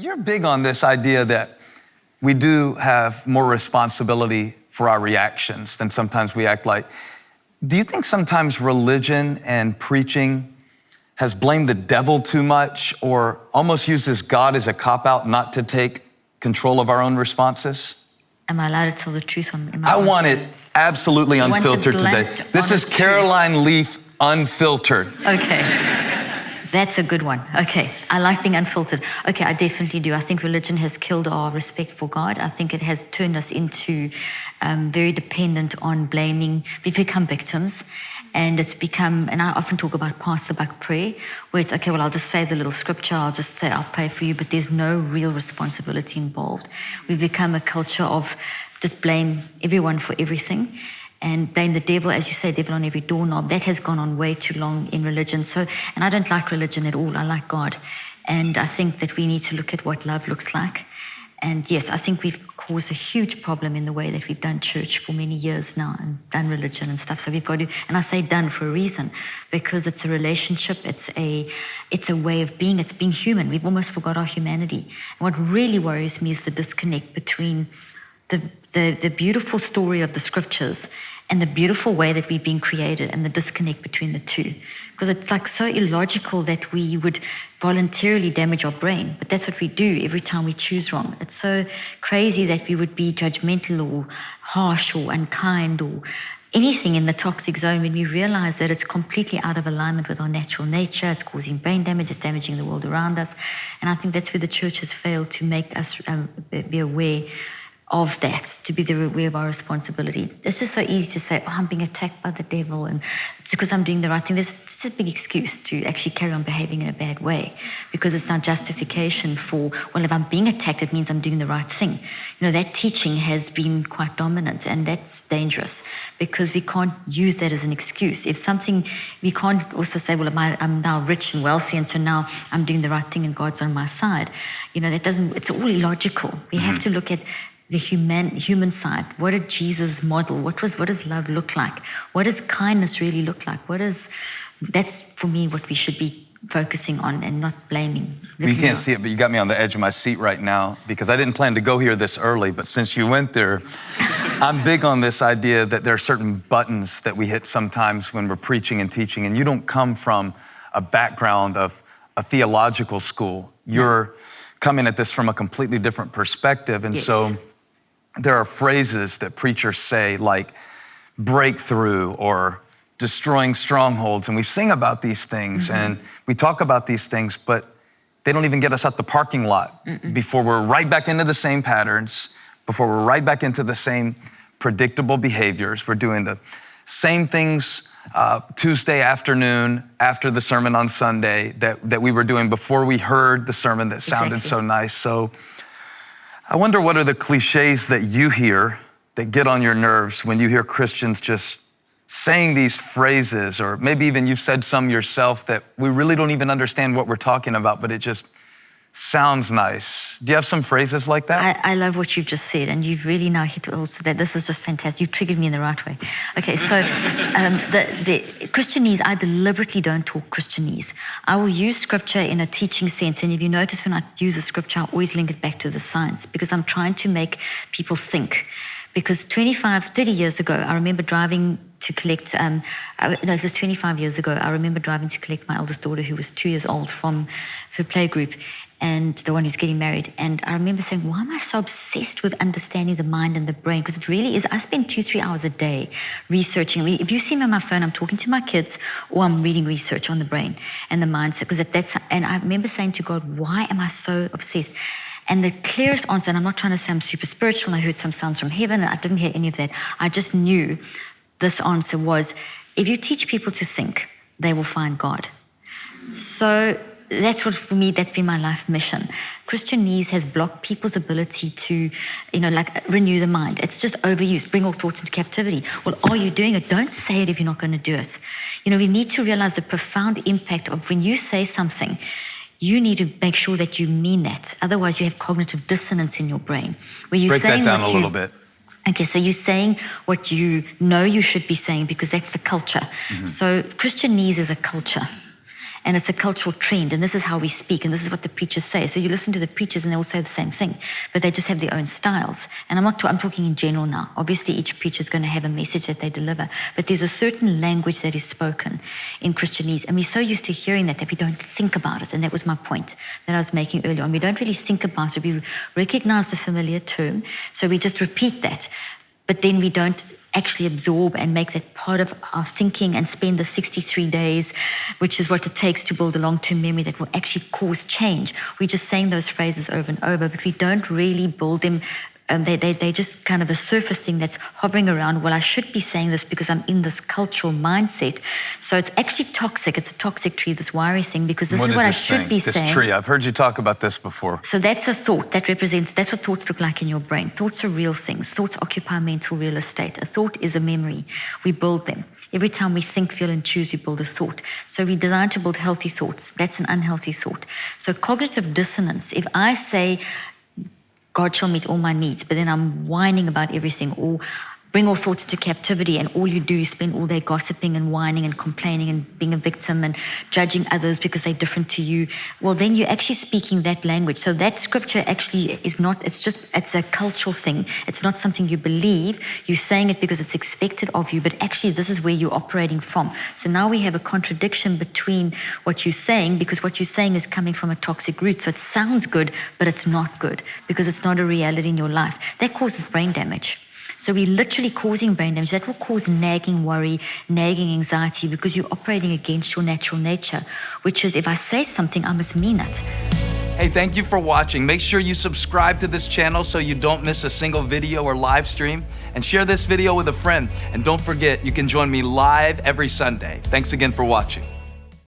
You're big on this idea that we do have more responsibility for our reactions than sometimes we act like. Do you think sometimes religion and preaching has blamed the devil too much or almost uses God as a cop-out not to take control of our own responses? Am I allowed to tell the truth on I want it absolutely unfiltered today. This is Caroline Leaf Unfiltered. Okay. That's a good one. Okay, I like being unfiltered. Okay, I definitely do. I think religion has killed our respect for God. I think it has turned us into very dependent on blaming. We've become victims, and it's become, and I often talk about pass the buck prayer, where it's, okay, well, I'll just say the little scripture, I'll just say I'll pray for you, but there's no real responsibility involved. We've become a culture of just blame everyone for everything. And blame the devil, as you say, devil on every doorknob. That has gone on way too long in religion. So, and I don't like religion at all. I like God. And I think that we need to look at what love looks like. And yes, I think we've caused a huge problem in the way that we've done church for many years now and done religion and stuff. So we've got to, and I say done for a reason, because it's a relationship, it's a way of being, it's being human. We've almost forgot our humanity. And what really worries me is the disconnect between the beautiful story of the scriptures and the beautiful way that we've been created, and the disconnect between the two. Because it's like so illogical that we would voluntarily damage our brain, but that's what we do every time we choose wrong. It's so crazy that we would be judgmental or harsh or unkind or anything in the toxic zone when we realize that it's completely out of alignment with our natural nature. It's causing brain damage, it's damaging the world around us. And I think that's where the church has failed to make us be aware of that, to be aware of our responsibility. It's just so easy to say, oh, I'm being attacked by the devil and it's because I'm doing the right thing. This is a big excuse to actually carry on behaving in a bad way, because it's not justification for, well, if I'm being attacked, it means I'm doing the right thing. You know, that teaching has been quite dominant, and that's dangerous because we can't use that as an excuse. If something, we can't also say, well, I'm now rich and wealthy and so now I'm doing the right thing and God's on my side. You know, that doesn't, it's all illogical. We have to look at the human side. What did Jesus model? What does love look like? What does kindness really look like? That's for me what we should be focusing on and not blaming. You can't see it, but you got me on the edge of my seat right now because I didn't plan to go here this early, but since you went there, I'm big on this idea that there are certain buttons that we hit sometimes when we're preaching and teaching, and you don't come from a background of a theological school. You're coming at this from a completely different perspective, and so there are phrases that preachers say like breakthrough or destroying strongholds, and we sing about these things and we talk about these things, but they don't even get us out the parking lot before we're right back into the same patterns, before we're right back into the same predictable behaviors. We're doing the same things Tuesday afternoon after the sermon on Sunday that we were doing before we heard the sermon that sounded so nice. So I wonder, what are the cliches that you hear that get on your nerves when you hear Christians just saying these phrases, or maybe even you've said some yourself that we really don't even understand what we're talking about, but it just sounds nice. Do you have some phrases like that? I love what you've just said, and you've really now hit also that. This is just fantastic. You triggered me in the right way. Okay, so the Christianese, I deliberately don't talk Christianese. I will use scripture in a teaching sense, and if you notice when I use a scripture, I always link it back to the science, because I'm trying to make people think. Because 30 years ago, I remember driving to collect, it was 25 years ago, I remember driving to collect my eldest daughter, who was 2 years old, from her playgroup, and the one who's getting married. And I remember saying, why am I so obsessed with understanding the mind and the brain? Because it really is. I spend 2-3 hours a day researching. If you see me on my phone, I'm talking to my kids or I'm reading research on the brain and the mindset. And I remember saying to God, why am I so obsessed? And the clearest answer, and I'm not trying to say I'm super spiritual, I heard some sounds from heaven, and I didn't hear any of that. I just knew this answer was, if you teach people to think, they will find God. So that's what, for me, that's been my life mission. Christianese has blocked people's ability to, renew the mind. It's just overused, bring all thoughts into captivity. Well, are you doing it? Don't say it if you're not going to do it. We need to realize the profound impact of when you say something, you need to make sure that you mean that. Otherwise, you have cognitive dissonance in your brain. Where you're Break saying that down a little bit. Okay, so you're saying what you know you should be saying because that's the culture. So Christianese is a culture. And it's a cultural trend, and this is how we speak, and this is what the preachers say. So you listen to the preachers, and they all say the same thing, but they just have their own styles. And I'm talking in general now. Obviously, each preacher is going to have a message that they deliver, but there's a certain language that is spoken in Christianese, and we're so used to hearing that we don't think about it. And that was my point that I was making earlier on. We don't really think about it. We recognize the familiar term, so we just repeat that, but then we don't actually absorb and make that part of our thinking and spend the 63 days, which is what it takes to build a long-term memory that will actually cause change. We're just saying those phrases over and over, but we don't really build them. They just kind of a surface thing that's hovering around. Well, I should be saying this because I'm in this cultural mindset. So it's actually toxic. It's a toxic tree, this wiry thing, because this is what I should be saying. This tree, I've heard you talk about this before. So that's a thought that represents, that's what thoughts look like in your brain. Thoughts are real things. Thoughts occupy mental real estate. A thought is a memory. We build them. Every time we think, feel, and choose, you build a thought. So we design to build healthy thoughts. That's an unhealthy thought. So cognitive dissonance, if I say, God shall meet all my needs, but then I'm whining about everything, or bring all thoughts to captivity, and all you do is spend all day gossiping and whining and complaining and being a victim and judging others because they're different to you, well, then you're actually speaking that language. So that scripture actually is not, it's a cultural thing. It's not something you believe. You're saying it because it's expected of you, but actually this is where you're operating from. So now we have a contradiction between what you're saying, because what you're saying is coming from a toxic root. So it sounds good, but it's not good because it's not a reality in your life. That causes brain damage. So we're literally causing brain damage. That will cause nagging worry, nagging anxiety, because you're operating against your natural nature, which is if I say something, I must mean it. Hey, thank you for watching. Make sure you subscribe to this channel so you don't miss a single video or live stream, and share this video with a friend. And don't forget, you can join me live every Sunday. Thanks again for watching.